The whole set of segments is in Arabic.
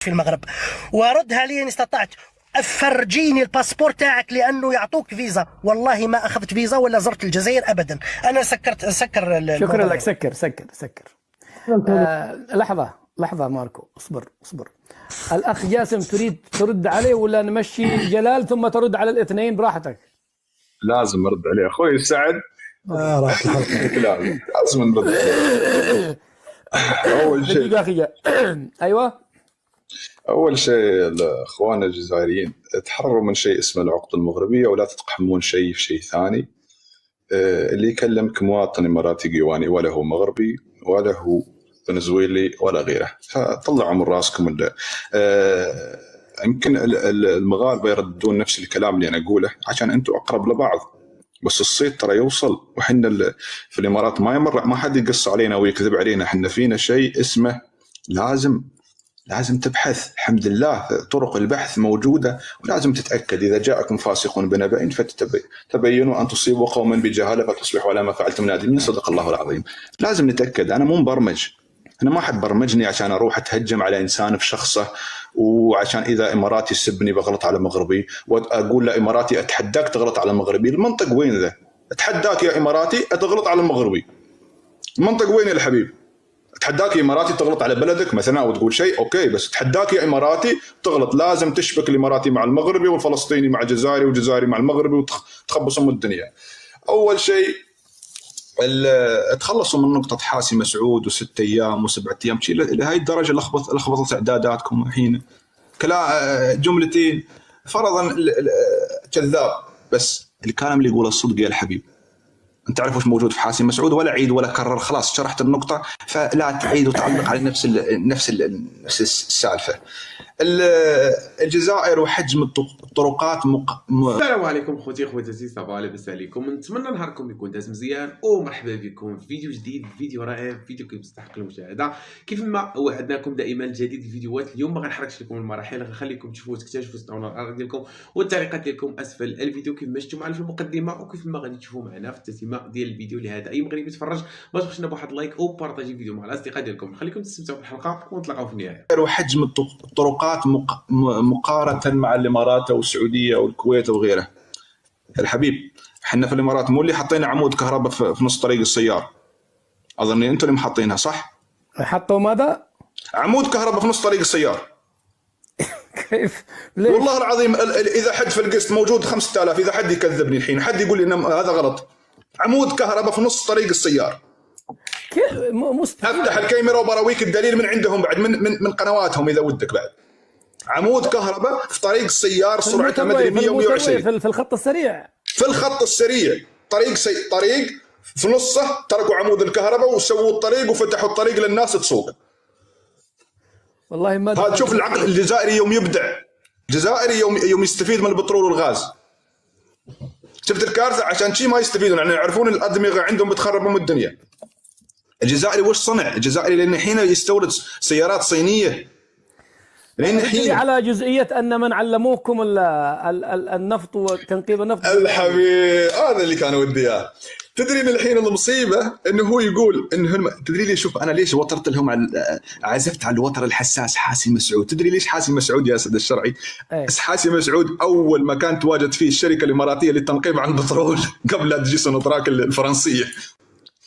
في المغرب، وردها لي ان استطعت. فرجيني الباسبور تاعك لانه يعطوك فيزا. والله ما اخذت فيزا ولا زرت الجزائر ابدا. انا سكر شكرا لك. سكر. لحظة ماركو، اصبر. الأخ جاسم تريد ترد عليه ولا نمشي جلال ثم ترد على الاثنين براحتك؟ لازم ارد عليه اخوي سعد. راح الحلقة. لازم نرد عليه. اول شيء ايوه، اول شيء الاخوان الجزائريين تحرروا من شيء اسمه العقد المغربيه ولا تتقحمون شيء في شيء ثاني. اللي يكلمك مواطن اماراتي قيواني ولا هو مغربي ولا هو فنزويلي ولا غيره، فطلعوا من راسكم. يمكن المغاربه يردون نفس الكلام اللي انا اقوله عشان انتم اقرب لبعض، بس الصيت ترى يوصل. وحنا في الامارات ما حد يقص علينا ويكذب علينا. حنا فينا شيء اسمه لازم تبحث. الحمد لله طرق البحث موجودة، ولازم تتأكد. إذا جاءكم فاسق بنبأ فتبينوا أن تصيبوا قوما بجهالة فتصبحوا على ما فعلتم نادمين. صدق الله العظيم. لازم نتأكد. أنا مو مبرمج، أنا ما حد برمجني عشان أروح أتهجم على إنسان في شخصه، وعشان إذا إماراتي يسبني بغلط على مغربي وأقول له إماراتي أتحداك تغلط على المغربي. المنطق وين ذا؟ أتحداك يا إماراتي أتغلط على المغربي. المنطق وين يا الحبيب؟ تحداك يا اماراتي تغلط على بلدك مثلا او تقول شيء اوكي، بس تحداك يا اماراتي تغلط لازم تشبك الاماراتي مع المغربي والفلسطيني مع الجزائري والجزائري مع المغربي وتخبص الدنيا. اول شيء تخلصوا من نقطه حاسي مسعود و6 ايام و7 ايام لهي الدرجه لخبطت اعداداتكم الحين. جملتين فرضا كذاب، بس الكلام اللي يقوله الصدق يا الحبيب. انت تعرف وش موجود في حاسم مسعود، ولا عيد ولا كرر، خلاص شرحت النقطه، فلا تعيد وتعلق على نفس السالفه. الجزائر وحجم الطرقات السلام عليكم خوتاتي، صباح لاباس عليكم. نتمنى نهاركم يكون داز مزيان، ومرحبا بكم في فيديو جديد، فيديو رائع، فيديو كيستحق المشاهده. كيف ما وعدناكم دائما جديد الفيديوهات. اليوم ما غنحركش لكم المراحل، غنخليكم تكتشفوا صنعوا الارض ديالكم والتعليقات ديالكم اسفل الفيديو كيف ما شفتوا معنا في المقدمه، وكيف ما غادي تشوفوا معنا في التتمه ديال الفيديو. لهذا اي مغربي يتفرج ما تبخلوش بواحد لايك وبارطاجي الفيديو مع الاصدقاء ديالكم. خليكم تستمتعوا بالحلقه ونتلاقاو في النهايه. وحجم الطرقات مقارنه مع الامارات والسعوديه والكويت وغيره. الحبيب احنا في الامارات مو اللي حطينا عمود كهرباء في نص طريق السيار؟ اظن انتم اللي محطينها صح؟ حطوا ماذا؟ عمود كهرباء في نص طريق السيار. كيف؟ ليش؟ والله العظيم اذا حد في القسط موجود 5000، اذا حد يكذبني الحين، حد يقول لي ان هذا غلط. عمود كهرباء في نص طريق السيار. افتح الكاميرا وبراويك الدليل من عندهم بعد، من قنواتهم اذا ودك بعد. عمود كهرباء في طريق السيار سرعتها مدري 100 و120 في الخط السريع. في الخط السريع طريق في نصه تركوا عمود الكهرباء وسووا الطريق وفتحوا الطريق للناس تسوق. والله ما هذا شوف العقل الجزائري يوم يبدع. الجزائري يوم يستفيد من البترول والغاز. شفت الكارثه؟ عشان شيء ما يستفيدون، يعني يعرفون الادمغه عندهم بتخرب ام الدنيا. الجزائري وش صنع؟ الجزائري لان الحين يستورد سيارات صينيه. لان الحين على جزئيه ان من علموكم النفط وتنقيب النفط. الحبيب هذا اللي كان ودي اياه. تدري ان الحين المصيبه انه هو يقول انه تدري ليش؟ شوف انا ليش وترت لهم عزفت على الوتر الحساس حاسم مسعود. تدري ليش حاسم مسعود يا اسد الشرعي؟ بس حاسم مسعود اول ما كان تواجد فيه الشركه الاماراتيه للتنقيب عن البترول قبل لا تجي سونتراك الفرنسيه.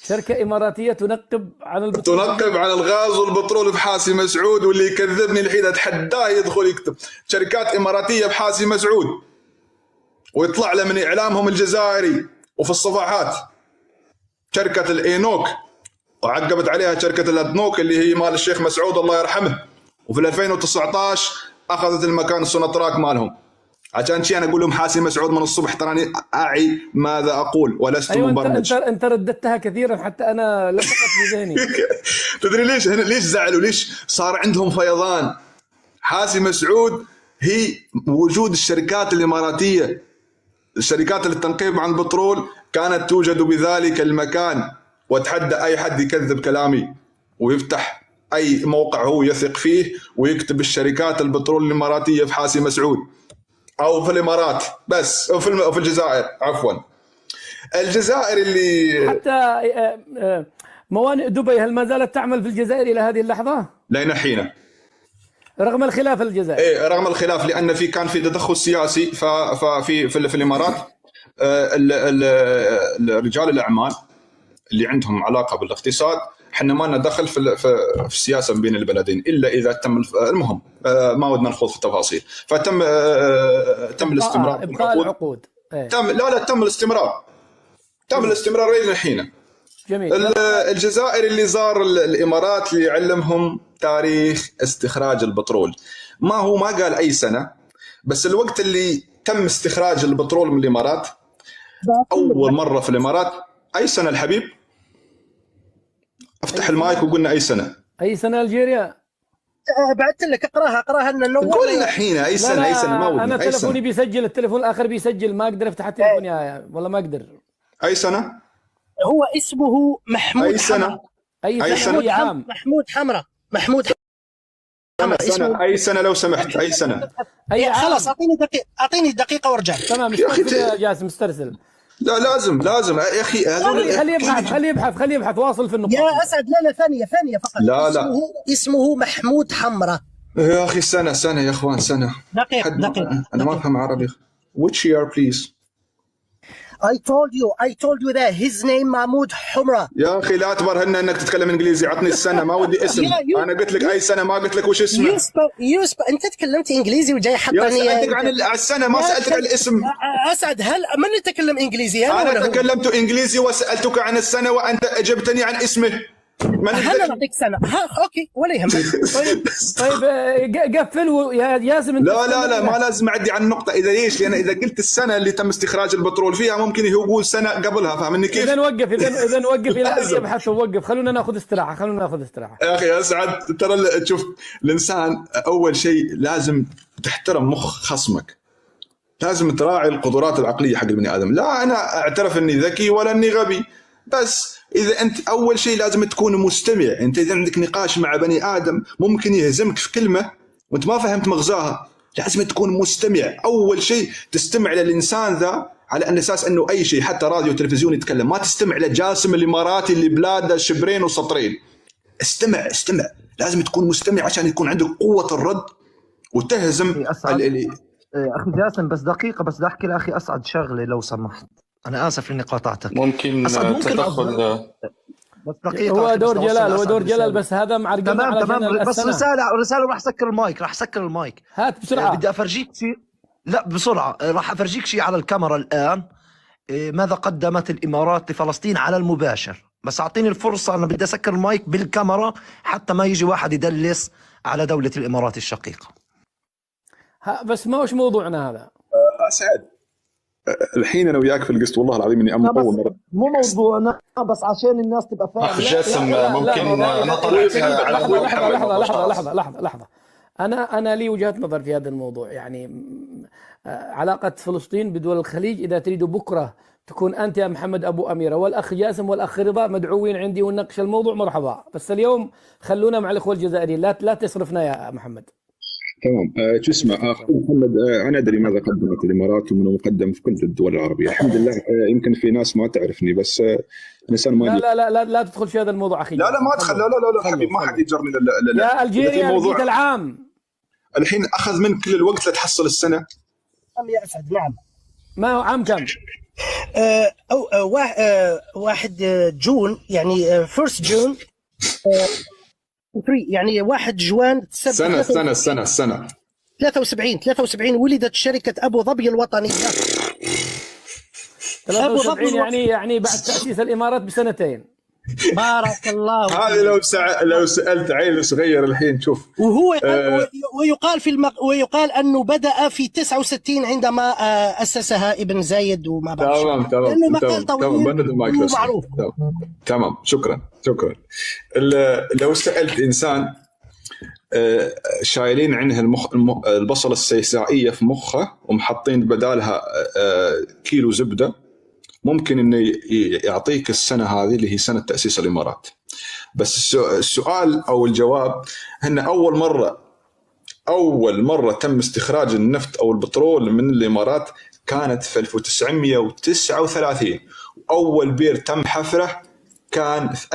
شركه اماراتيه تنقب عن الغاز والبترول في حاسم مسعود. واللي يكذبني الحين اتحداه يدخل يكتب شركات اماراتيه في حاسم مسعود ويطلع له من اعلامهم الجزائري وفي الصفحات شركة الإينوك، وعقبت عليها شركة الأدنوك اللي هي مال الشيخ مسعود الله يرحمه، وفي 2019 أخذت المكان السونتراك مالهم. عشان شي أنا أقول لهم حاسم مسعود من الصبح تراني أعي ماذا أقول ولست مبرمج. أنت رددتها كثيرا حتى أنا لفقت في ذهني. تدري ليش زعلوا؟ ليش صار عندهم فيضان؟ حاسم مسعود هي وجود الشركات الإماراتية، الشركات للتنقيب عن البترول كانت توجد بذلك المكان. واتحدى اي حد يكذب كلامي ويفتح اي موقع هو يثق فيه ويكتب الشركات البترول الاماراتيه في حاسم مسعود او في الامارات بس، او في الجزائر عفوا. الجزائر اللي حتى موانئ دبي هل ما زالت تعمل في الجزائر الى هذه اللحظه؟ لين حين رغم الخلاف الجزائري. إيه رغم الخلاف، لان كان في تدخل سياسي في الامارات. رجال الاعمال اللي عندهم علاقه بالاقتصاد، احنا ما لنا دخل في السياسه بين البلدين الا اذا تم المهم ما ودنا نخوض في التفاصيل. فتم الاستمرار ابقاء العقود. تم الاستمرار الى الحين. جميل. الجزائري اللي زار الامارات اللي يعلمهم تاريخ استخراج البترول، ما قال اي سنه، بس الوقت اللي تم استخراج البترول من الامارات اول مره في الامارات اي سنه الحبيب؟ افتح المايك وقلنا اي سنه. اي سنه الجيريا؟ بعثت لك اقراها ان قلنا الحين اي سنه. اي سنه ما ودنا. انا تلفوني بيسجل، التلفون الاخر بيسجل، ما اقدر افتح التلفون والله ما اقدر. اي سنه؟ هو اسمه محمود. اي سنه؟ اي سنه؟ اي عام؟ محمود حمراء. اي سنه لو سمحت. اي سنه؟ اي عام؟ خلاص اعطيني دقيقه وارجع. تمام. مسترسل يا جاسم، مسترسل. لا لازم يا اخي. خليه يبحث واصل في النقطه يا اسعد. لا ثانيه فقط. لا اسمه محمود حمراء يا اخي. سنه يا اخوان، سنه. دقيقه. انا ما افهم عربي. which year please؟ I told you that his name محمود حمراء. يا اخي لا تبرهن انك تتكلم انجليزي. عطني السنه، ما ودي اسم. انا قلت لك اي سنه، ما قلت لك وش اسمه. انت تكلمت انجليزي وجاي حطني. سالتك عن السنه، ما سالتك عن الاسم. اسعد، هل من يتكلم انجليزي؟ انا تكلمت انجليزي وسالتك عن السنه وانت اجبتني عن اسمه. انا نعطيك سنه. اوكي ولا يهمك. طيب قفل يا ياسم. لا ما لازم اعدي عن النقطه. اذا ليش؟ لان اذا قلت السنه اللي تم استخراج البترول فيها ممكن يقول سنه قبلها. فاهمني كيف؟ اذا نوقف الى يبحث ووقف. خلونا ناخذ استراحه. يا اخي اسعد، ترى شوف، الانسان اول شيء لازم تحترم مخ خصمك، لازم تراعي القدرات العقليه حق البني ادم. لا انا اعترف اني ذكي ولا اني غبي، بس اذا انت اول شيء لازم تكون مستمع. انت اذا عندك نقاش مع بني ادم ممكن يهزمك في كلمه وانت ما فهمت مغزاها، لازم تكون مستمع. اول شيء تستمع للانسان ذا على ان اساس انه اي شيء، حتى راديو وتلفزيون يتكلم، ما تستمع لجاسم الاماراتي اللي بلاده شبرين وسطرين. استمع. لازم تكون مستمع عشان يكون عندك قوه الرد وتهزم. اخي جاسم، بس دقيقه، بس بدي احكي لاخي اسعد شغله لو سمحت. انا اسف اني قاطعتك. ممكن تدخل. بس دقيقه. هو دور جلال بس هذا معرقل. تمام. بس رساله راح اسكر المايك. هات بسرعه. بدي افرجيك شيء. لا بسرعه، راح افرجيك شيء على الكاميرا الان. ماذا قدمت الامارات لفلسطين على المباشر. بس اعطيني الفرصه، انا بدي اسكر المايك بالكاميرا حتى ما يجي واحد يدلس على دوله الامارات الشقيقه. بس ما وش موضوعنا هذا؟ اسعد، الحين انا وياك في القسط، والله العظيم اني اول مره. مو موضوعنا، بس عشان الناس تبقى فاهمه. اخ جاسم ممكن لحظه. انا لي وجهه نظر في هذا الموضوع. يعني علاقه فلسطين بدول الخليج، اذا تريدوا بكره تكون انت يا محمد ابو اميره والاخ جاسم والاخ رضا مدعوين عندي ونناقش الموضوع، مرحبا. بس اليوم خلونا مع الاخوه الجزائريين، لا تصرفنا يا محمد. تمام. شو اسمه اخوي محمد، انا ادري ماذا قدمت الامارات ومنه مقدم في كل الدول العربيه الحمد لله. يمكن في ناس ما تعرفني، بس الانسان ما لا تدخل في هذا الموضوع اخي. لا ما ادخل. لا حبيب، ما حد يجرني. لا يا الجيريا جيت العام الحين اخذ من كل الوقت لتحصل السنه. يا اسعد نعم. ما هو عام كم؟ 1 جون، يعني 1 جون 3، يعني 1 جوان سنة 73 ولدت شركة أبو ظبي الوطنية. 73 يعني بعد تأسيس الإمارات بسنتين. بارك الله. هذه لو سألت عيل صغير الحين شوف. وهو ويقال أنه بدأ في 69 عندما أسسها ابن زايد وما بعد. تمام. معروف. تمام. شكرا. لو سألت إنسان شايلين عنه البصلة السيسائية في مخه ومحطين بدالها كيلو زبدة، ممكن انه يعطيك السنه هذه اللي هي سنه تاسيس الامارات. بس السؤال او الجواب ان اول مره تم استخراج النفط او البترول من الامارات كانت في 1939، واول بير تم حفره كان في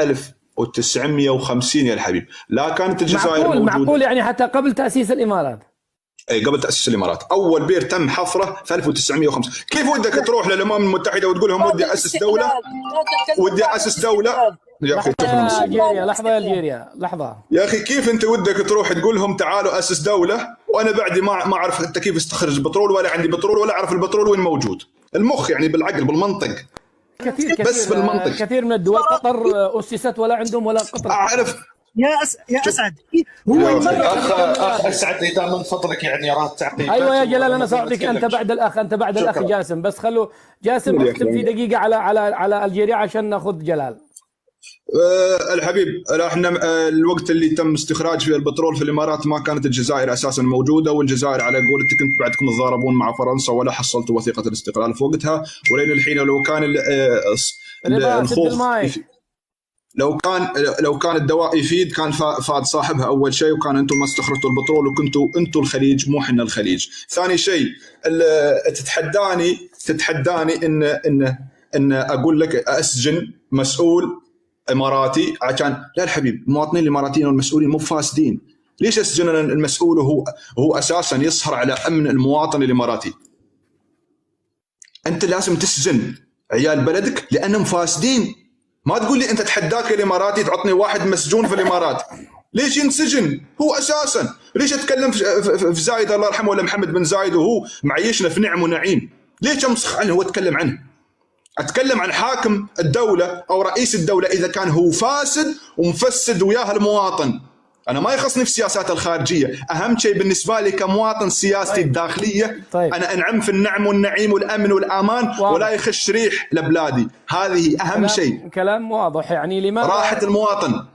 1950 يا الحبيب، لا كانت الجزائر معقول موجودة. معقول يعني حتى قبل تأسيس الإمارات. اي قبل تاسيس الامارات، اول بير تم حفره في 1905. كيف ودك تروح للامم المتحده وتقول لهم ودي اسس دوله، ودي اسس دوله؟ يا اخي شوف لحظة يا المصيبه. الجيريا، لحظة يا الجيريا، لحظة. يا اخي كيف انت ودك تروح تقول لهم تعالوا اسس دوله وانا بعدي ما اعرف انت كيف استخرج بترول، ولا عندي بترول، ولا اعرف البترول وين موجود؟ المخ يعني بالعقل بالمنطق. كثير بس بالمنطق. كثير من الدول قطر أسست ولا عندهم ولا قطر. اعرف يا اسعد، هو يا اخ اسعد اذا من فضلك يعني راه التعقيبات. ايوه يا جلال انا سأعطيك انت بعد الاخ، انت بعد الاخ جاسم، بس خلوا جاسم اختم في دقيقه على الجيريا عشان ناخذ جلال. الحبيب احنا الوقت اللي تم استخراج فيه البترول في الامارات ما كانت الجزائر اساسا موجوده، والجزائر على قولتك انت بعدكم تضاربون مع فرنسا ولا حصلتوا وثيقه الاستقلال في وقتها، ولين الحين لو كان الخوف لو كان الدواء يفيد كان فاد صاحبها اول شيء، وكان انتم ما استخرجتوا البترول وكنتوا انتم الخليج مو احنا الخليج. ثاني شيء تتحداني ان اقول لك اسجن مسؤول اماراتي عشان لا الحبيب، المواطنين الاماراتيين والمسؤولين مو فاسدين. ليش اسجن المسؤول وهو اساسا يسهر على امن المواطن الاماراتي؟ انت لازم تسجن عيال بلدك لانهم فاسدين. ما تقول لي انت تحداك الاماراتي تعطني واحد مسجون في الامارات، ليش ينسجن هو اساسا؟ ليش اتكلم في زايد الله يرحمه ولا محمد بن زايد وهو معيشنا في نعم ونعيم؟ ليش امسخ عنه واتكلم عنه؟ اتكلم عن حاكم الدوله او رئيس الدوله اذا كان هو فاسد ومفسد وياه المواطن. انا ما يخصني في السياسات الخارجيه، اهم شيء بالنسبه لي كمواطن سياستي الداخليه انا انعم في النعم والنعيم والامن والامان ولا يخش ريح لبلادي، هذه اهم شيء. كلام واضح. يعني لماذا راحه المواطن؟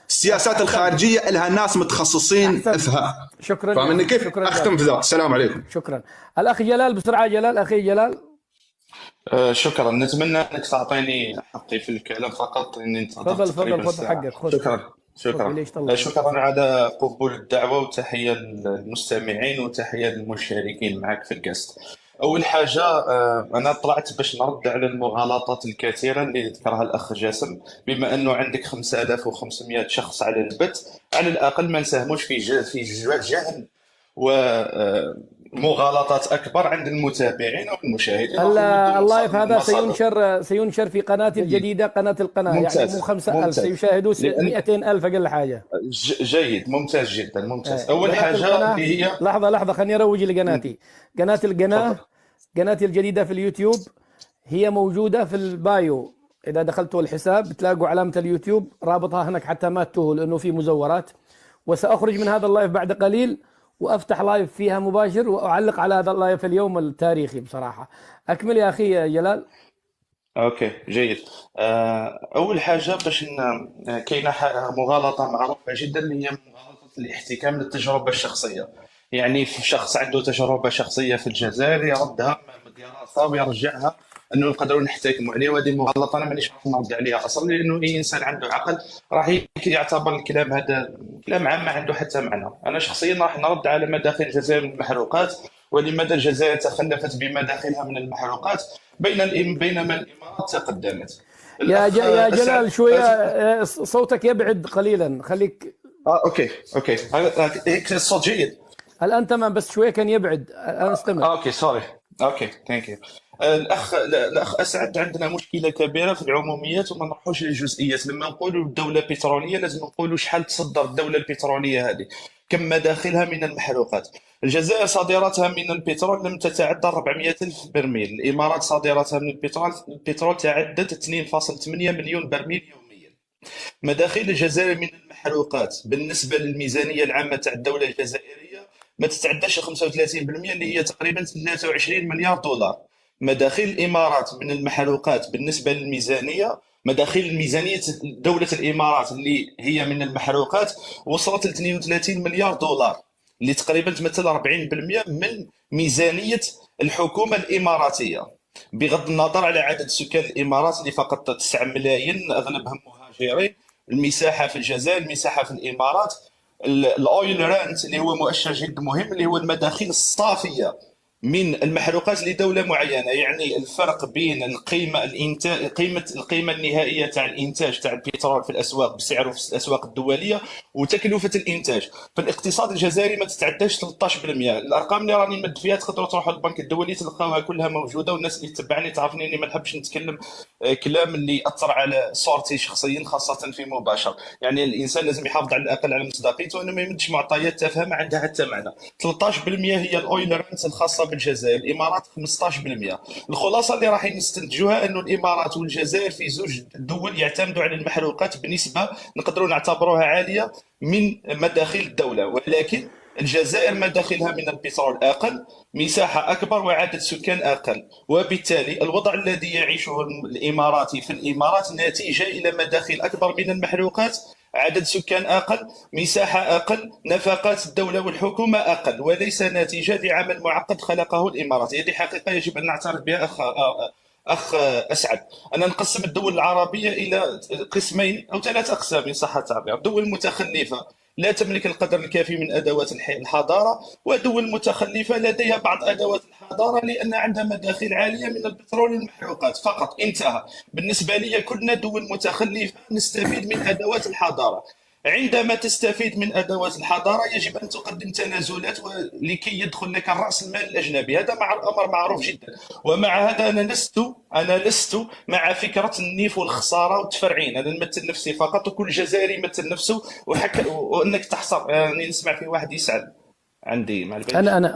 السياسات الخارجيه لها ناس متخصصين افها. شكرا. فاهمني كيف؟ اختم في ذا. السلام عليكم. شكرا. الاخ جلال بسرعه. جلال، اخي جلال. شكرا. نتمنى انك تعطيني حقي في الكلام فقط، اني انتظرت تفضل حقك. خذ. شكرا على قبول الدعوه، وتحيه للمستمعين وتحيه للمشاركين معك في القسط. اول حاجه انا طلعت باش نرد على المغالطات الكثيره اللي ذكرها الاخ جاسم. بما انه عندك 5500 شخص على البث، على الاقل ما نساهموش في جهل ومغالطات اكبر عند المالمتابعين والمشاهدين. اللايف هذا سينشر في قناتي الجديده، قناه القناه. ممتاز. يعني مو 5000 سيشاهدوا 200,000 اقل حاجه. جيد، ممتاز جدا، ممتاز. اول حاجه اللي هي لحظه خليني اروج لقناتي. قناتي الجديده في اليوتيوب هي موجوده في البايو. اذا دخلتوا الحساب بتلاقوا علامه اليوتيوب رابطها هناك حتى ما تتوهوا، لانه في مزورات. وساخرج من هذا اللايف بعد قليل وافتح لايف فيها مباشر واعلق على هذا اللايف اليوم التاريخي بصراحه. اكمل يا اخي جلال. اوكي جيد. اول حاجه باش كاينه مغالطه معروفه جدا اللي هي مغالطه الاحتكام للتجربه الشخصيه. يعني في شخص عنده تجربه شخصيه في الجزائر يردها بدراسه ويرجعها انه نقدروا نحتكموا عليه، وهذه مغالطه انا مانيش نرد عليها اصلا، لانه اي انسان عنده عقل راح يعتبر الكلام هذا كلام عام ما عنده حتى معنى. انا شخصيا راح نرد على مداخل الجزائر من المحروقات، ولماذا الجزائر تخلفت بمداخلها من المحروقات بينما الامارات تقدمت. يا جلال شويه صوتك يبعد قليلا، خليك. اوكي هيك الصوت جيد الان تمام، بس شويه كان يبعد. انا استمع. اوكي سوري. اوكي ثانك يو. الاخ اسعد، عندنا مشكله كبيره في العموميات وما نروحوش للجزئيات. لما نقولوا الدوله بتروليه لازم نقولوا شحال تصدر الدوله البتروليه هذه، كم مداخلها من المحروقات. الجزائر صادراتها من البترول لم تتعدى 400,000 برميل، الامارات صادراتها من البترول تعدت 2.8 مليون برميل يوميا. مداخل الجزائر من المحروقات بالنسبه للميزانيه العامه تاع الدوله الجزائريه ما تتعداش 35%، اللي هي تقريبا 23 مليار دولار. مداخل الامارات من المحروقات بالنسبه للميزانيه، مداخل ميزانيه دوله الامارات اللي هي من المحروقات وصلت ل 32 مليار دولار، اللي تقريبا تمثل 40% من ميزانيه الحكومه الاماراتيه. بغض النظر على عدد سكان الامارات اللي فقط 9 ملايين اغلبهم مهاجرين، المساحه في الجزائر، المساحه في الامارات. الاويل رانت اللي هو مؤشر جد مهم، اللي هو المداخيل الصافيه من المحروقات لدوله معينه. يعني الفرق بين القيمه الانتاج القيمه النهائيه تاع الانتاج تاع البترول في الاسواق بسعره في الاسواق الدوليه وتكلفه الانتاج. في الاقتصاد الجزائري ما تتعداش 13%. الارقام اللي راني مد فيها تقدروا تروحوا للبنك الدولي تلقاوها كلها موجوده، والناس اللي تتبعني تعرفني اني ما نحبش نتكلم كلام اللي ياثر على صورتي شخصيا خاصه في مباشر. يعني الانسان لازم يحافظ على الاقل على مصداقيته وانه ما يمدش معطيات تافهه ما عندها حتى معنى. 13% هي الاويل رانت الخاصه بالجزائر، الامارات 15%. الخلاصه اللي راح نستنتجوها انه الامارات والجزائر في زوج دول يعتمدوا على المحروقات بنسبه نقدروا نعتبروها عاليه من مداخيل الدوله، ولكن الجزائر مداخلها من البترول اقل، مساحه اكبر، وعدد سكان اقل، وبالتالي الوضع الذي يعيشه الاماراتي في الامارات نتيجه الى مداخل اكبر من المحروقات، عدد سكان اقل، مساحه اقل، نفقات الدوله والحكومه اقل، وليس نتيجه لعمل معقد خلقه الامارات. هذه حقيقه يجب ان نعترف بها اخ اسعد. انا نقسم الدول العربيه الى قسمين او 3 اقسام ان صح التعبير: دول متخلفه لا تملك القدر الكافي من ادوات الحضاره، ودول متخلفه لديها بعض ادوات الحضاره لان عندها مداخل عاليه من البترول والمحروقات فقط، انتهى. بالنسبه لي كلنا دول متخلفه نستفيد من ادوات الحضاره. عندما تستفيد من ادوات الحضاره يجب ان تقدم تنازلات لكي يدخل لك راس المال الاجنبي، هذا امر معروف جدا. ومع هذا انا لست مع فكره النيف والخساره والتفرعين. انا نمثل نفسي فقط، وكل جزائري يمثل نفسه، وانك تحصر. يعني نسمع في واحد يسال عندي مع البيت. انا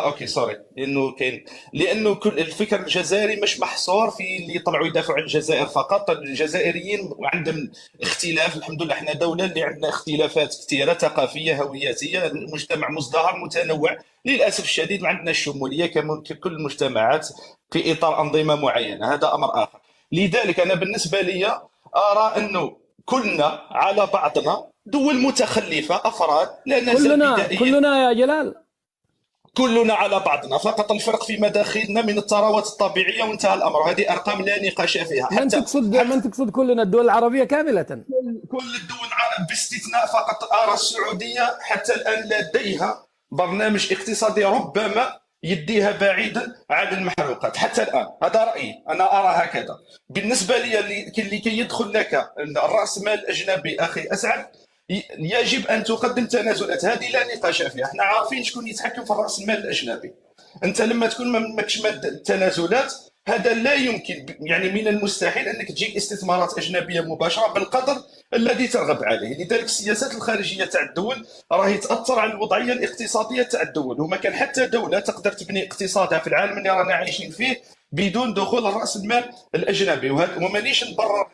اوكي سوري، لانه كل الفكر الجزائري مش محصور في اللي يطلعوا يدافعوا عن الجزائر فقط. الجزائريين عندهم اختلاف، الحمد لله احنا دوله اللي عندنا اختلافات كثيره ثقافيه هوياتيه، المجتمع مزدهر متنوع. للاسف الشديد ما عندنا الشموليه ككل المجتمعات في اطار انظمه معينه، هذا امر اخر. لذلك انا بالنسبه لي ارى انه كلنا على بعضنا دول متخلفه، افراد لا نزال بدائيين، كلنا يا جلال، كلنا على بعضنا، فقط الفرق في مداخلنا من الثروات الطبيعيه وانتهى الامر. هذه ارقام لا نقاش فيها. من تقصد كلنا الدول العربيه كامله؟ كل الدول العربيه باستثناء فقط ارى السعوديه حتى الان لديها برنامج اقتصادي ربما يديها بعيدا عن المحروقات حتى الان. هذا رايي، انا ارى هكذا. بالنسبه لي لكي يدخل لك الراس مال الاجنبي اخي اسعد يجب ان تقدم تنازلات، هذه لا نقاش فيها. احنا عارفين شكون يتحكم في راس المال الاجنبي. انت لما تكون ما ماكش تنازلات هذا لا يمكن، يعني من المستحيل انك تجيك استثمارات اجنبيه مباشره بالقدر الذي ترغب عليه. لذلك السياسات الخارجيه تاع الدول راهي تاثر على الوضعيه الاقتصاديه تاع الدول، وما كان حتى دوله تقدر تبني اقتصادها في العالم اللي رانا عايشين فيه بدون دخول راس المال الاجنبي. ومانيش نبرر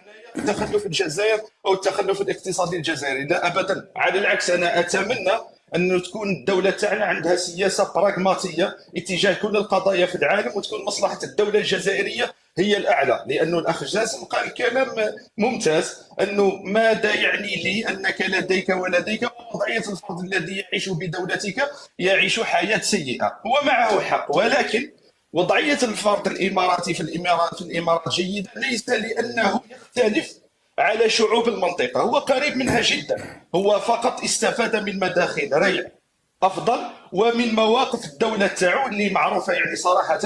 تخلف الجزائر او التخلف الاقتصادي الجزائري، لا ابدا، على العكس. انا اتمنى أن تكون الدولة تاعنا عندها سياسة براغماتية اتجاه كل القضايا في العالم، وتكون مصلحة الدولة الجزائرية هي الأعلى. لأنه الأخ جاسم قال كلام ممتاز، أنه ماذا يعني لي أنك لديك ولديك وضعية الفرد الذي يعيش بدولتك يعيش حياة سيئة. هو معه حق، ولكن وضعية الفرد الإماراتي في الإمارات جيدة، ليس لأنه يختلف على شعوب المنطقة، هو قريب منها جدا، هو فقط استفاد من مداخل ريع أفضل ومن مواقف الدولة تاعو اللي معروفة يعني صراحة،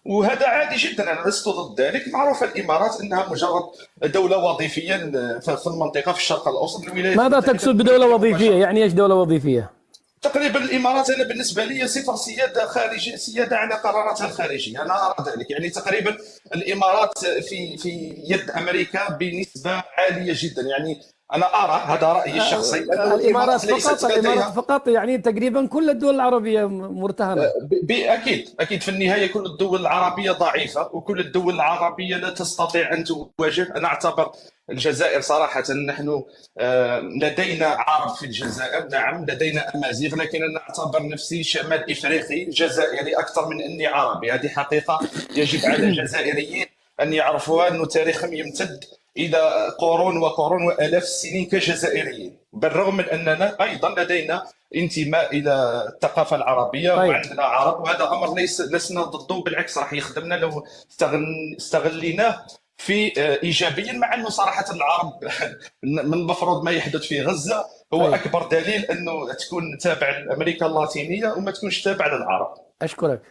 وهذا عادي جدا، أنا لست ضد ذلك. معروفة الإمارات أنها مجرد دولة وظيفية في المنطقة في الشرق الأوسط. الولايات ماذا تقصد بدولة وظيفية؟ يعني إيش دولة وظيفية؟ تقريبا الامارات انا بالنسبه لي صفر سياده خارجيه، سياده على قراراتها الخارجيه، انا ارى ذلك. يعني تقريبا الامارات في يد امريكا بنسبه عاليه جدا. يعني انا ارى، هذا رايي الشخصي، الامارات فقط يعني تقريبا كل الدول العربيه مرتهنه. اكيد في النهايه كل الدول العربيه ضعيفه، وكل الدول العربيه لا تستطيع ان تواجه. انا اعتبر الجزائر صراحه، نحن لدينا عرب في الجزائر، نعم لدينا امازيغ، لكن انا اعتبر نفسي شمال افريقي جزائري اكثر من اني عربي. هذه حقيقه يجب على الجزائريين ان يعرفوها، انه تاريخهم يمتد الى قرون وقرون والاف السنين كجزائريين، بالرغم من اننا ايضا لدينا انتماء الى الثقافه العربيه. طيب. وعندنا عرب، وهذا امر لسنا ضده، بالعكس راح يخدمنا لو استغليناه في ايجابيا. مع انه صراحه العرب من المفروض ما يحدث في غزه هو طيب. اكبر دليل انه تكون تابع لامريكا اللاتينيه وما تكونش تابع للعرب. أشكرك.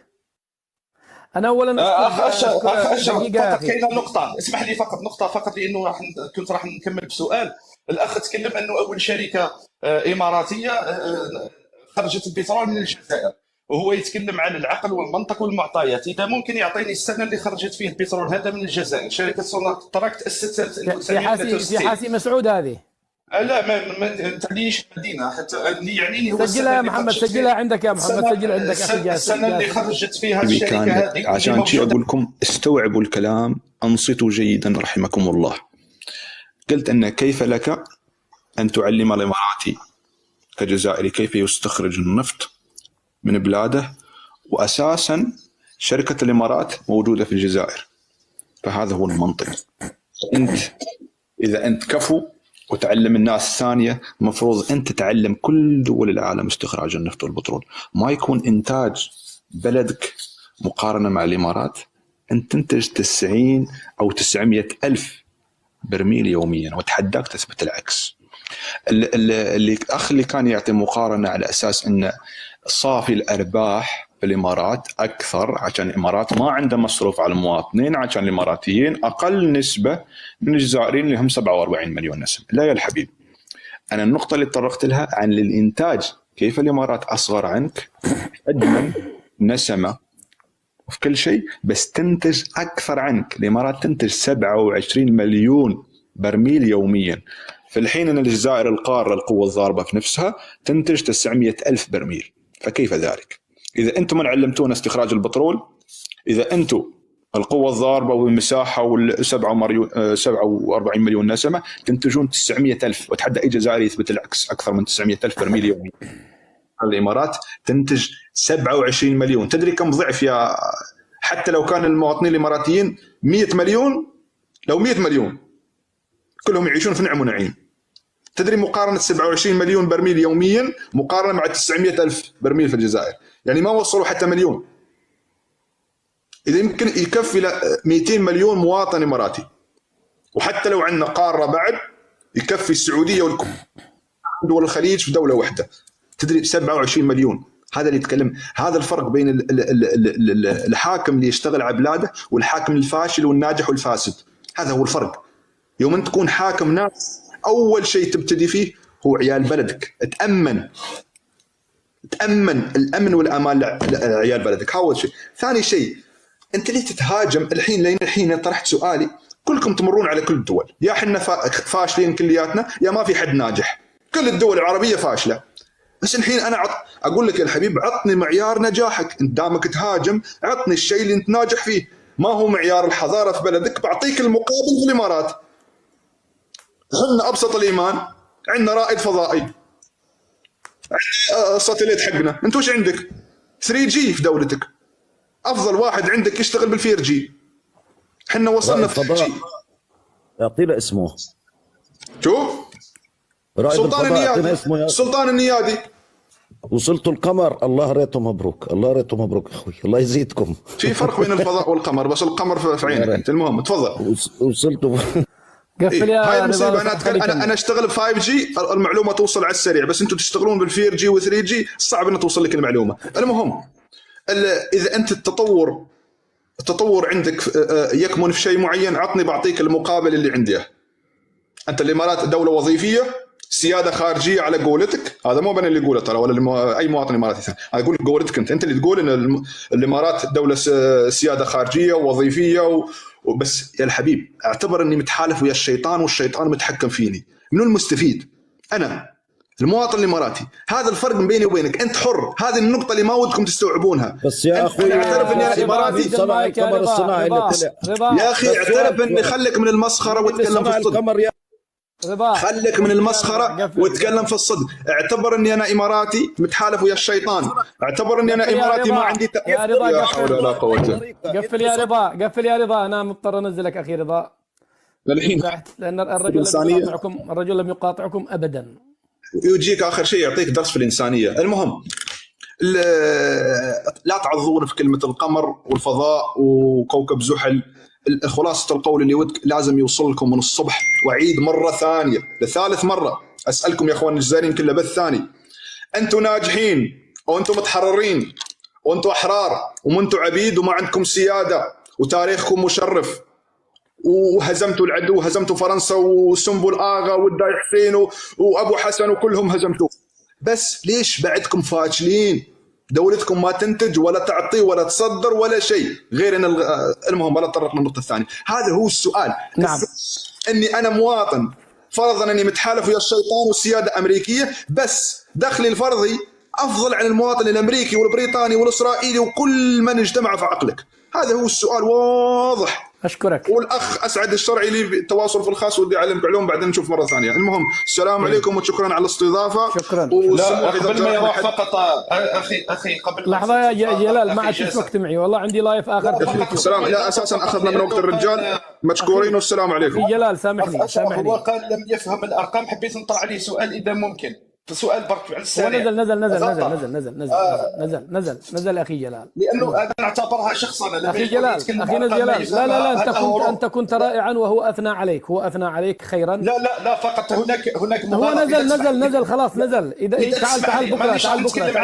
أنا أولا اخ اشرف دقيقة يا فقط أخي. كاينه نقطه، اسمح لي فقط نقطه فقط، لانه كنت راح نكمل بسؤال. الاخ تكلم انه اول شركه اماراتيه خرجت البترول من الجزائر، وهو يتكلم عن العقل والمنطق والمعطيات. اذا ممكن يعطيني السنه اللي خرجت فيه البترول هذا من الجزائر. شركه سوناتراك تاسست في 1963. حاسي مسعود هذه. لا ما تعليش مدينه، حتى اللي يعنيني هو سجلها السنه يا اللي محمد، خرجت سجلها عندك يا محمد، سجل عندك أخي جاسم. السنه اللي خرجت فيها أبي الشركه كان هذه عشان شي أقول لكم استوعبوا الكلام، أنصتوا جيدا رحمكم الله. قلت أن كيف لك أن تعلم الإماراتي كجزائري كيف يستخرج النفط من بلاده، وأساسا شركة الإمارات موجودة في الجزائر. فهذا هو المنطق. إذا أنت كفو وتعلم الناس الثانية، المفروض أنت تعلم كل دول العالم استخراج النفط والبترول. ما يكون إنتاج بلدك مقارنة مع الإمارات أنت تنتج 90 أو 900 ألف برميل يوميا، وتحداك تثبت العكس. الأخ اللي كان يعطي مقارنة على أساس أن صافي الأرباح في الإمارات أكثر عشان الإمارات ما عنده مصروف على المواطنين، عشان الإماراتيين أقل نسبة من الجزائريين اللي هم 47 مليون نسمة. لا يا الحبيب، أنا النقطة اللي تطرقت لها عن الإنتاج، كيف الإمارات أصغر عنك حجما نسمة في كل شيء، بس تنتج أكثر عنك. الإمارات تنتج 27 مليون برميل يوميا، في الحين أن الجزائر القارة القوة الضاربة في نفسها تنتج 900 ألف برميل. فكيف ذلك؟ إذا أنتم من علمتونا استخراج البترول، إذا أنتم القوة الضاربة والمساحة وال47 مليون نسمة تنتجون 900 ألف، وتحدى أي جزائري يثبت العكس، أكثر من 900 ألف برميل يوميا. الإمارات تنتج 27 مليون. تدري كم ضعف يا، حتى لو كان المواطنين الإماراتيين 100 مليون، لو 100 مليون كلهم يعيشون في نعم ونعيم، تدري مقارنة 27 مليون برميل يوميا مقارنة مع 900 ألف برميل في الجزائر، يعني ما وصلوا حتى مليون. إذا يمكن يكفي 200 مليون مواطن إماراتي، وحتى لو عندنا قارة بعد يكفي السعودية ودول الخليج في دولة واحدة. تدري 27 مليون، هذا اللي يتكلم. هذا الفرق بين الحاكم اللي يشتغل على بلاده والحاكم الفاشل والناجح والفاسد. هذا هو الفرق. يوم أنت تكون حاكم ناس، أول شيء تبتدي فيه هو عيال بلدك. تأمن الأمن والأمان لعيال بلدك، أول شيء. ثاني شيء، أنت ليه تتهاجم الحين؟ لين الحين طرحت سؤالي، كلكم تمرون على كل الدول، يا حنا فاشلين كلياتنا يا ما في حد ناجح، كل الدول العربية فاشلة. بس الحين أنا أقول لك يا الحبيب، عطني معيار نجاحك. أنت دامك تهاجم عطني الشيء اللي أنت ناجح فيه. ما هو معيار الحضارة في بلدك؟ بعطيك المقابل في الإمارات. عندنا أبسط الإيمان، عندنا رائد فضائي، الساتليت حقنا. أنت وش عندك؟ 3G في دولتك، أفضل واحد عندك يشتغل بال4G. حنا وصلنا في 3G. يعطينا اسمه. شوف سلطان النيادي، سلطان النيادي. وصلتوا القمر، الله ريته مبروك، الله ريته مبروك اخوي، الله يزيدكم. في فرق بين الفضاء والقمر، بس القمر في عينك انت. المهم تفضل. وصلتوا قفل يا هاي المصيبه. انا اشتغل 5G المعلومه توصل على السريع، بس انتم تشتغلون بال4G و3G صعب ان توصل لك المعلومه. المهم اذا انت التطور عندك يكمن في شيء معين، عطني بعطيك المقابل اللي عندي. انت الامارات دوله وظيفيه، سياده خارجيه على قولتك. هذا مو انا اللي اقوله ترى، ولا اي مواطن اماراتي ثاني. انا اقول قولتك انت اللي تقول ان الامارات دوله سياده خارجيه ووظيفيه وبس. يا الحبيب اعتبر اني متحالف ويا الشيطان والشيطان متحكم فيني. منو المستفيد؟ انا المواطن الاماراتي. هذا الفرق بيني وبينك، انت حر. هذه النقطه اللي ما ودكم تستوعبونها. بس يا اخوي اعترف اني انا اماراتي. صنع القمر الصناعي اللي طلع. يا اخي اعترف اني، خليك من المسخره وتكلم في الصدق. خليك من المسخره وتكلم في الصدق. اعتبر اني انا اماراتي متحالف ويا الشيطان. اعتبر اني انا اماراتي ما عندي يا رضا لا حول ولا قوه. قفل يا رضا، قفل يا رضا. انا مضطر انزلك اخي رضا للحين، لان الرجل لم يقاطعكم ابدا. يجيك اخر شيء يعطيك درس في الانسانيه. المهم لا تعظون في كلمه القمر والفضاء وكوكب زحل. خلاصة القول اللي ودك لازم يوصل لكم من الصبح. وعيد مرة ثانية لثالث مرة أسألكم يا أخوان الجزائريين كله بث ثاني، أنتم ناجحين أو أنتم متحررين وانتم احرار ومنتم عبيد وما عندكم سياده وتاريخكم مشرف، وهزمتوا العدو وهزمتوا فرنسا وسنبل اغا والداي حسين وابو حسن وكلهم هزمتوه. بس ليش بعدكم فاشلين؟ دولتكم ما تنتج ولا تعطي ولا تصدر ولا شيء غير ان المهم ولا تطرق للنقطه الثانيه. هذا هو السؤال. نعم. اني انا مواطن، فرضا اني متحالف ويا الشيطان والسياده الامريكيه، بس دخلي الفرضي افضل عن المواطن الامريكي والبريطاني والاسرائيلي وكل من اجتمع في عقلك. هذا هو السؤال واضح. اشكرك. والاخ اسعد الشرعي لي بالتواصل في الخاص ودي اعلمك علوم بعدين نشوف مره ثانيه. المهم السلام عليكم وشكرا على الاستضافه. شكرا. لا قبل ما يروح فقط اخي قبل لحظه يا جلال ما عاد فيش وقت معي والله عندي لايف اخر في اليوتيوب. السلام. لا اساسا اخذنا من وقت الرجال، مشكورين والسلام عليكم. اخي جلال سامحني هو قال لم يفهم الارقام، حبيت نطرح عليه سؤال اذا ممكن. سؤال برك على السريع. نزل اخي جلال. لانه انا نعتبرها شخصا. اخي جلال لا انت كنت رائعا وهو اثنى عليك، هو اثنى عليك خيرا. لا فقط هناك هو نزل خلاص نزل. اذا تعال بكره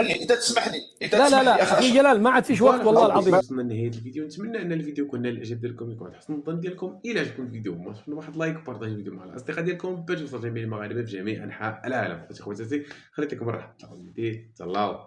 اذا تسمح لي لا اخي جلال ما عاد فيش وقت والله العظيم. وصلنا لنهايه الفيديو، نتمنى ان الفيديو كان الاعجاب ديالكم، يكون حسن الظن ديالكم. الى عجبكم الفيديو ما تنسوا واحد لايك وبارطاجيو الفيديو مع الاصدقاء ديالكم باش يوصل جميع المغاربه في جميع انحاء العالم. خواتاتي خليت لكم الراحه، تلاقاو تهلاو.